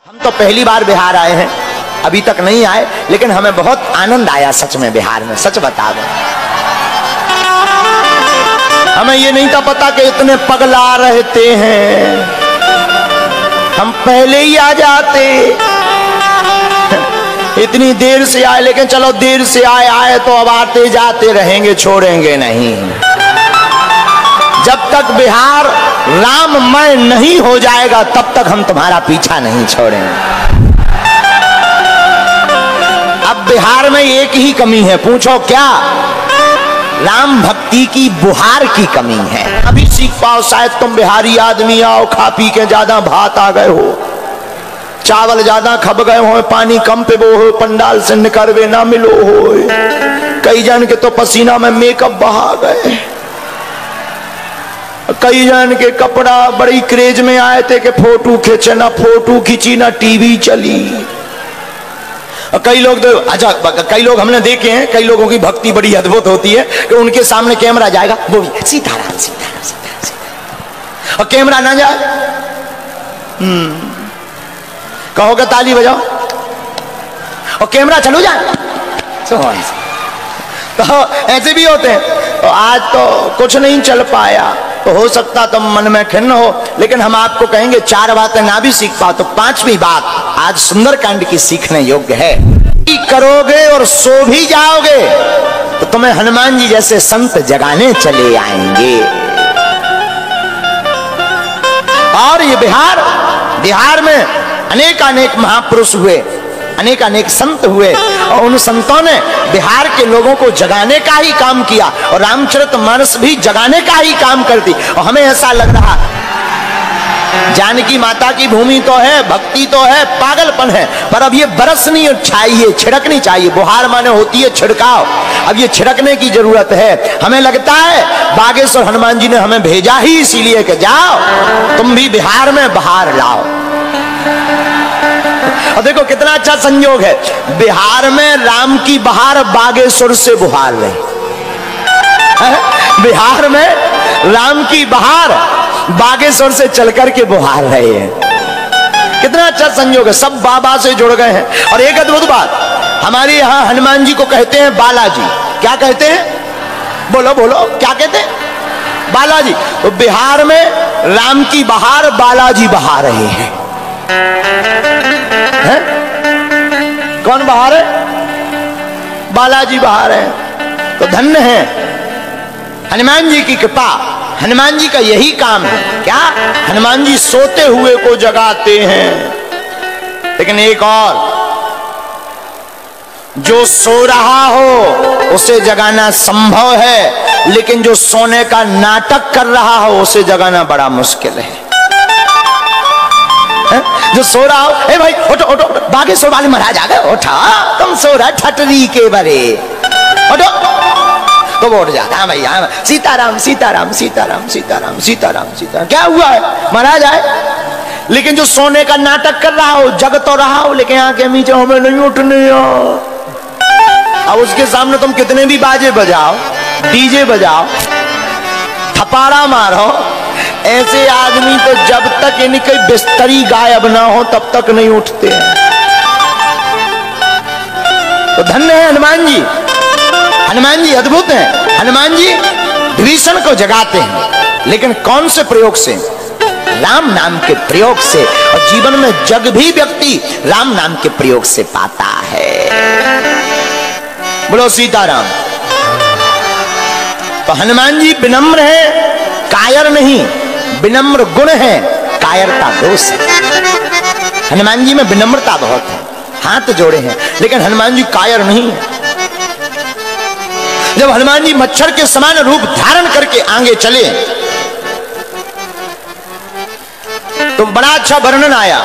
हम तो पहली बार बिहार आए हैं, अभी तक नहीं आए, लेकिन हमें बहुत आनंद आया सच में बिहार में। सच बता दो, हमें ये नहीं था पता कि इतने पगला रहते हैं, हम पहले ही आ जाते। इतनी देर से आए, लेकिन चलो देर से आए तो अब आते जाते रहेंगे, छोड़ेंगे नहीं। जब तक बिहार राममय नहीं हो जाएगा तब तक हम तुम्हारा पीछा नहीं छोड़ेंगे। अब बिहार में एक ही कमी है, पूछो क्या? राम भक्ति की बुहार की कमी है। अभी सीख पाओ, शायद तुम बिहारी आदमी आओ, खा पी के ज्यादा भात आ गए हो, चावल ज्यादा खप गए हो, पानी कम पे वो हो, पंडाल से निकलवे ना मिलो हो। कई जन के तो पसीना में मेकअप बहा गए, कई जन के कपड़ा बड़ी क्रेज में आए थे कि फोटो खींचे, ना फोटो खींची ना टीवी चली। कई लोग तो अच्छा, कई लोग हमने देखे हैं, कई लोगों की भक्ति बड़ी अद्भुत होती है कि उनके सामने कैमरा जाएगा, वो भी सीताराम सीताराम सीताराम सीताराम, और कैमरा ना जाए कहोगे ताली बजाओ, और कैमरा चलो जाए। तो ऐसे भी होते हैं। तो आज तो कुछ नहीं चल पाया, तो हो सकता तुम मन में खिन्न हो, लेकिन हम आपको कहेंगे चार बातें ना भी सीख पाओ तो पांचवी बात आज सुंदरकांड की सीखने योग्य है। करोगे और सो भी जाओगे तो तुम्हें हनुमान जी जैसे संत जगाने चले आएंगे। और ये बिहार में अनेक महापुरुष हुए, अनेक संत हुए, और उन संतों ने बिहार के लोगों को जगाने का ही काम किया, और रामचरितमानस भी जगाने का ही काम करती। और हमें ऐसा लग रहा जानकी माता की भूमि तो है, भक्ति तो है, पागलपन है, पर अब ये बरसनी चाहिए, छिड़कनी चाहिए। बुहार माने होती है छिड़काव, अब ये छिड़कने की जरूरत है। हमें लगता है बागेश्वर हनुमान जी ने हमें भेजा ही इसीलिए कि जाओ तुम भी बिहार में बहार लाओ। और देखो कितना अच्छा संयोग है, बिहार में राम की बहार बागेश्वर से बुहार रही, बिहार में राम की बहार बागेश्वर से चलकर के बुहार रहे हैं। कितना अच्छा संयोग है, सब बाबा से जुड़ गए हैं। और एक अद्भुत बात, हमारे यहाँ हनुमान जी को कहते हैं बालाजी। क्या कहते हैं? बोलो बोलो, क्या कहते हैं? बालाजी। तो बिहार में राम की बहार बालाजी बहा रहे हैं। है? कौन बहा रहे? बालाजी बहा रहे हैं। तो धन्य है हनुमान जी की कृपा। हनुमान जी का यही काम है। क्या? हनुमान जी सोते हुए को जगाते हैं। लेकिन एक और, जो सो रहा हो उसे जगाना संभव है, लेकिन जो सोने का नाटक कर रहा हो उसे जगाना बड़ा मुश्किल है। जो सो रहा हो, ए भाई उठो उठो, बागेश्वर वाले महाराज आ गए, उठा, तुम सो रहा ठटरी के बरे, उठो, तो वो उठ जाता। हाँ भाई, हाँ, सीताराम सीताराम सीताराम सीताराम सीताराम सीताराम। क्या हुआ है? महाराज आए। लेकिन जो सोने का नाटक कर रहा हो, जग तो रहा हो, लेकिन आंखें मीचे, हमें नहीं उठने। अब उसके सामने तुम कितने भी बाजे बजाओ, डीजे बजाओ, थपाड़ा मारो, ऐसे आदमी तो जब तक इनकी बिस्तरी गायब ना हो तब तक नहीं उठते हैं। तो धन्य है हनुमान जी। हनुमान जी अद्भुत हैं। हनुमान जी विभीषण को जगाते हैं, लेकिन कौन से प्रयोग से? राम नाम के प्रयोग से। और जीवन में जग भी व्यक्ति राम नाम के प्रयोग से पाता है। बोलो सीताराम। तो हनुमान जी विनम्र है, कायर नहीं। विनम्र गुण है, कायरता दोष है। हनुमान जी में विनम्रता बहुत है, हाथ जोड़े हैं, लेकिन हनुमान जी कायर नहीं है। जब हनुमान जी मच्छर के समान रूप धारण करके आगे चले तो बड़ा अच्छा वर्णन आया।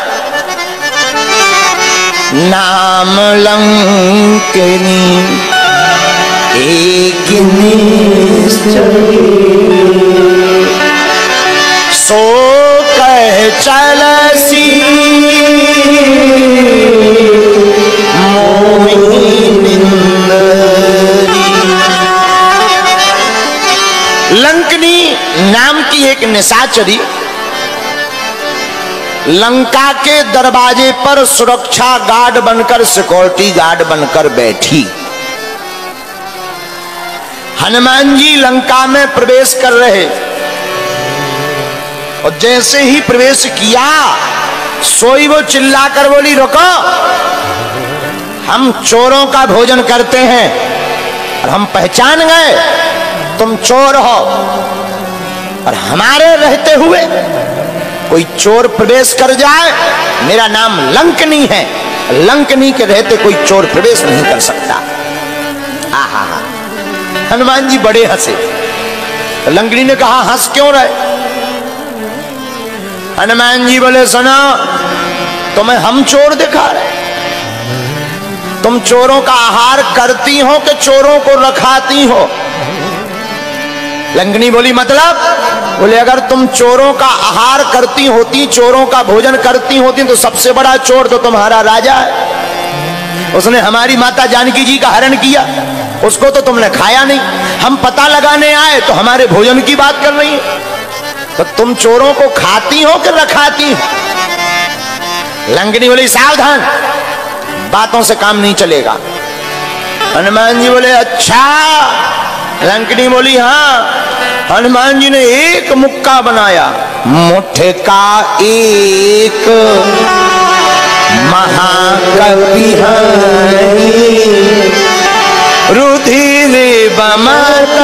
नाम लंकिनी एक सो कह चलसी मोहिनी लंकनी नाम की एक निशाचरी लंका के दरवाजे पर सुरक्षा गार्ड बनकर, सिक्योरिटी गार्ड बनकर बैठी। हनुमान जी लंका में प्रवेश कर रहे और जैसे ही प्रवेश किया सोई वो चिल्लाकर बोली, रुको, हम चोरों का भोजन करते हैं और हम पहचान गए तुम चोर हो, और हमारे रहते हुए कोई चोर प्रवेश कर जाए, मेरा नाम लंकनी है, लंकनी के रहते कोई चोर प्रवेश नहीं कर सकता। आहा, हनुमान जी बड़े हंसे। लंकनी ने कहा, हंस क्यों रहे? हनुमान जी बोले, सुनो, तुम्हें हम चोर दिखा रहे, तुम चोरों का आहार करती हो कि चोरों को रखाती हो? लंकनी बोली, मतलब? बोले, अगर तुम चोरों का आहार करती होती, चोरों का भोजन करती होती, तो सबसे बड़ा चोर तो तुम्हारा राजा है। उसने हमारी माता जानकी जी का हरण किया, उसको तो तुमने खाया नहीं। हम पता लगाने आए तो हमारे भोजन की बात कर रही है। तो तुम चोरों को खाती हो कि रखाती हो? लंकनी बोली, सावधान, बातों से काम नहीं चलेगा। हनुमान जी बोले, अच्छा? लंकनी बोली, हाँ। हनुमान जी ने एक मुक्का बनाया, मुठ का एक महाकवि रुधिर बमत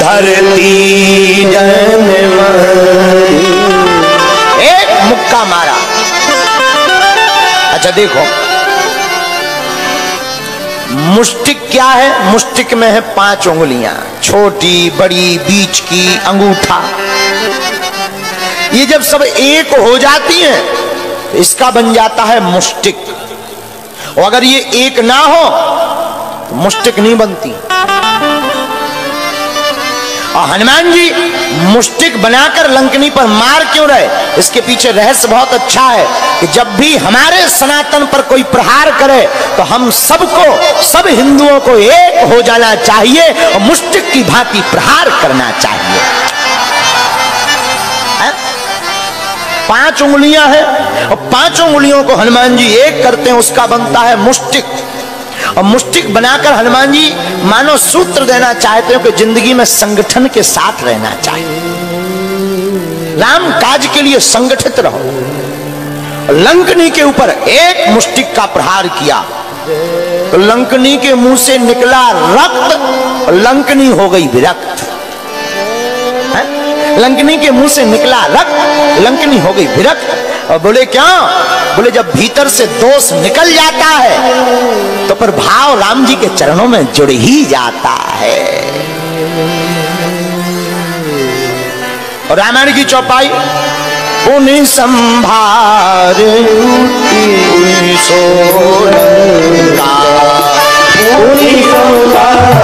धरती जनमरी। एक मुक्का मारा। अच्छा देखो, मुष्टिक क्या है? मुष्टिक में है 5 उंगलियां, छोटी, बड़ी, बीच की, अंगूठा। ये जब सब एक हो जाती हैं तो इसका बन जाता है मुष्टिक। और अगर ये एक ना हो तो मुष्टिक नहीं बनती। और हनुमान जी मुष्टिक बनाकर लंकनी पर मार क्यों रहे? इसके पीछे रहस्य बहुत अच्छा है कि जब भी हमारे सनातन पर कोई प्रहार करे तो हम सबको, सब हिंदुओं को एक हो जाना चाहिए और मुष्टिक की भांति प्रहार करना चाहिए। 5 उंगलियां हैं और 5 उंगलियों को हनुमान जी एक करते हैं, उसका बनता है मुष्टिक। और मुष्टिक बनाकर हनुमान जी मानो सूत्र देना चाहते हो कि जिंदगी में संगठन के साथ रहना चाहिए, राम काज के लिए संगठित रहो। लंकनी के ऊपर एक मुष्टिक का प्रहार किया तो लंकनी के मुंह से निकला रक्त, लंकनी हो गई विरक्त। लंकनी के मुंह से निकला रक्त, लंकनी हो गई विरक्त। और बोले, क्या? बोले, जब भीतर से दोष निकल जाता है तो पर भाव राम जी के चरणों में जुड़ ही जाता है। और रामायण की चौपाई, पुनि संभार सोलंका, पुनि संभार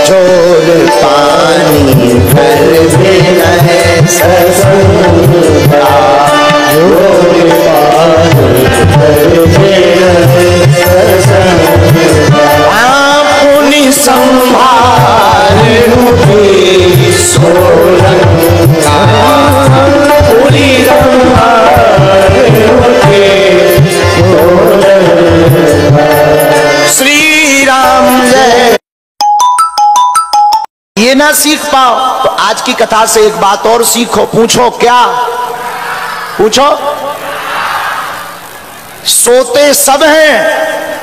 जोर पानी भर देना है ससुरा, जोर पानी भर देना है ससुरा। पुनि संभार रूपी सोलंका, पुनि संभार रूपी सोलंका। श्री राम जय। ये ना सीख पाओ तो आज की कथा से एक बात और सीखो। पूछो, क्या पूछो? सोते सब हैं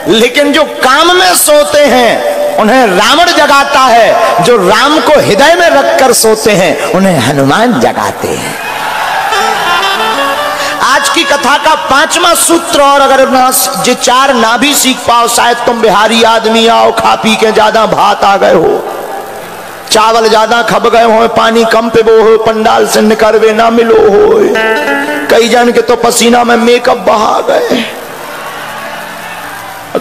लेकिन जो काम में सोते हैं उन्हें रावण जगाता है, जो राम को हृदय में रखकर सोते हैं उन्हें हनुमान जगाते हैं। आज की कथा का 5वां सूत्र, और अगर ये 4 ना भी सीख पाओ, शायद तुम बिहारी आदमी आओ, खा पी के ज्यादा भात आ गए हो, चावल ज्यादा खब गए हो, पानी कम पे वो हो, पंडाल से निकलवे ना मिलो हो, कई जन के तो पसीना में मेकअप बहा गए,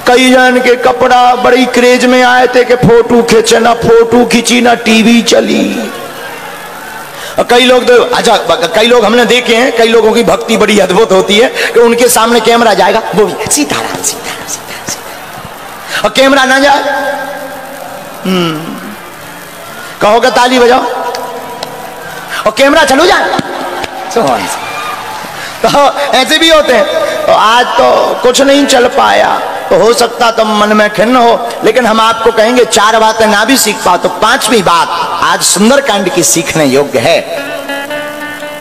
कई जन के कपड़ा बड़ी क्रेज में आए थे कि फोटो खींचे, ना फोटो खींची ना टीवी चली। कई लोग तो, अच्छा, कई लोग हमने देखे हैं, कई लोगों की भक्ति बड़ी अद्भुत होती है कि उनके सामने कैमरा जाएगा, वो भी सीताराम सीताराम सीताराम, और कैमरा ना जाए कहोगे ताली बजाओ और कैमरा चलो जाए। तो ऐसे भी होते हैं। तो आज तो कुछ नहीं चल पाया, तो हो सकता तुम मन में खिन्न हो, लेकिन हम आपको कहेंगे 4 बातें ना भी सीख पाओ तो 5वीं बात आज सुंदरकांड की सीखने योग्य है।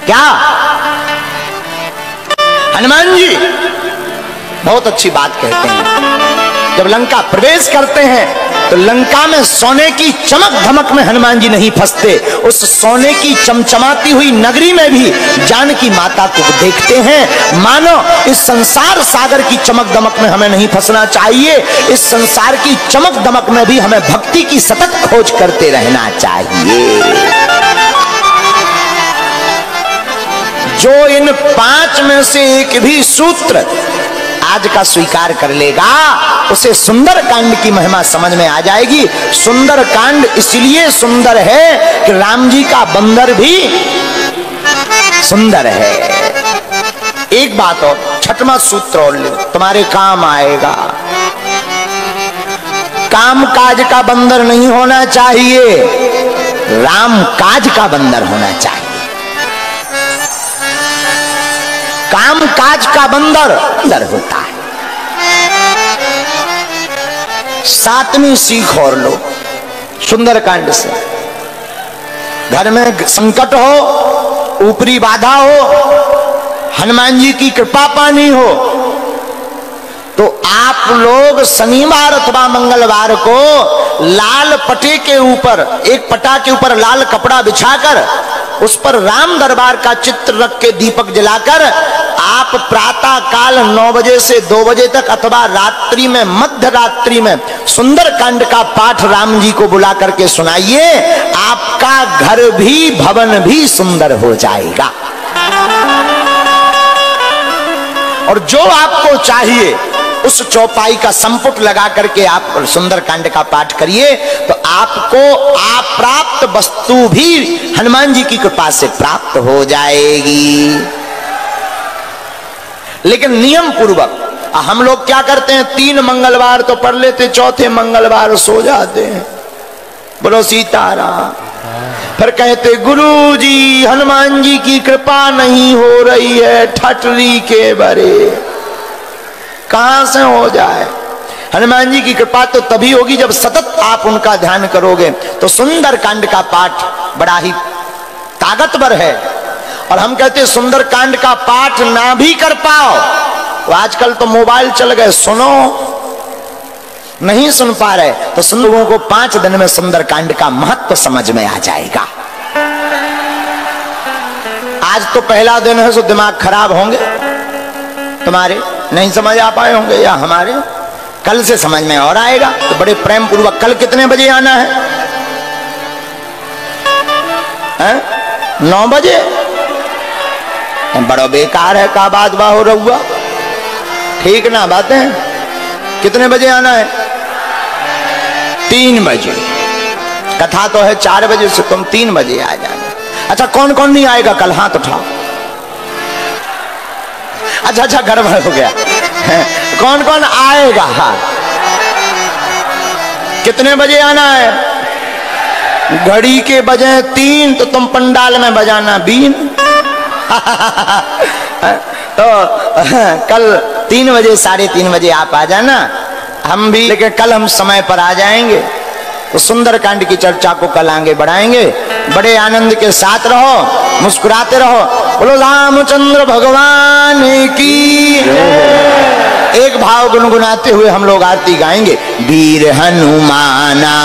क्या? हनुमान जी बहुत अच्छी बात कहते हैं। जब लंका प्रवेश करते हैं तो लंका में सोने की चमक धमक में हनुमान जी नहीं फंसते, उस सोने की चमचमाती हुई नगरी में भी जानकी माता को देखते हैं। मानो इस संसार सागर की चमक दमक में हमें नहीं फंसना चाहिए, इस संसार की चमक दमक में भी हमें भक्ति की सतत खोज करते रहना चाहिए। जो इन 5 में से एक भी सूत्र आज का स्वीकार कर लेगा उसे सुंदरकांड की महिमा समझ में आ जाएगी। सुंदरकांड इसलिए सुंदर है कि राम जी का बंदर भी सुंदर है। एक बात और, 6वां सूत्र और ले, तुम्हारे काम आएगा। काम काज का बंदर नहीं होना चाहिए, राम काज का बंदर होना चाहिए। काम काज का बंदर अंदर होता है। 7वीं सीख और लो सुंदरकांड से। घर में संकट हो, ऊपरी बाधा हो, हनुमान जी की कृपा पानी हो, तो आप लोग शनिवार अथवा मंगलवार को लाल पटे के ऊपर, एक पटा के ऊपर लाल कपड़ा बिछाकर उस पर राम दरबार का चित्र रख के दीपक जलाकर आप प्रातः काल 9 बजे से 2 बजे तक अथवा रात्रि में मध्य रात्रि में सुंदरकांड का पाठ राम जी को बुला करके सुनाइए। आपका घर भी भवन भी सुंदर हो जाएगा। और जो आपको चाहिए उस चौपाई का संपुट लगा करके आप सुंदरकांड का पाठ करिए तो आपको अप्राप्त वस्तु भी हनुमान जी की कृपा से प्राप्त हो जाएगी। लेकिन नियम पूर्वक हम लोग क्या करते हैं, 3 मंगलवार तो पढ़ लेते, 4थे मंगलवार सो जाते हैं। बोलो सीताराम। फिर कहते गुरु जी हनुमान जी की कृपा नहीं हो रही है, ठटरी के बरे। कहां से हो जाए? हनुमान जी की कृपा तो तभी होगी जब सतत आप उनका ध्यान करोगे। तो सुंदरकांड का पाठ बड़ा ही ताकतवर है। और हम कहते सुंदरकांड का पाठ ना भी कर पाओ तो आजकल तो मोबाइल चल गए, सुनो, नहीं सुन पा रहे तो सुन, लोगों को 5 दिन में सुंदरकांड का महत्व समझ में आ जाएगा। आज तो पहला दिन है, सो दिमाग खराब होंगे तुम्हारे, नहीं समझ आ पाए होंगे, या हमारे कल से समझ में और आएगा। तो बड़े प्रेम पूर्वक कल कितने बजे आना है? 9 बजे। बड़ा बेकार है का बात बा हो रहुआ, ठीक ना बातें। कितने बजे आना है? 3 बजे। कथा तो है 4 बजे से, तुम 3 बजे आ जाना। अच्छा कौन कौन नहीं आएगा कल? हाथ उठाओ। अच्छा गड़बड़ हो गया। कौन कौन आएगा? हाँ, कितने बजे आना है? घड़ी के बजे 3 तो तुम पंडाल में बजाना बीन। तो कल 3 बजे 3:30 बजे आप आ जाना, हम भी, लेकिन कल हम समय पर आ जाएंगे। तो सुंदरकांड की चर्चा को कल आगे बढ़ाएंगे। बड़े आनंद के साथ रहो, मुस्कुराते रहो। बोलो रामचंद्र भगवान की। एक भाव गुनगुनाते हुए हम लोग आरती गाएंगे। वीर हनुमाना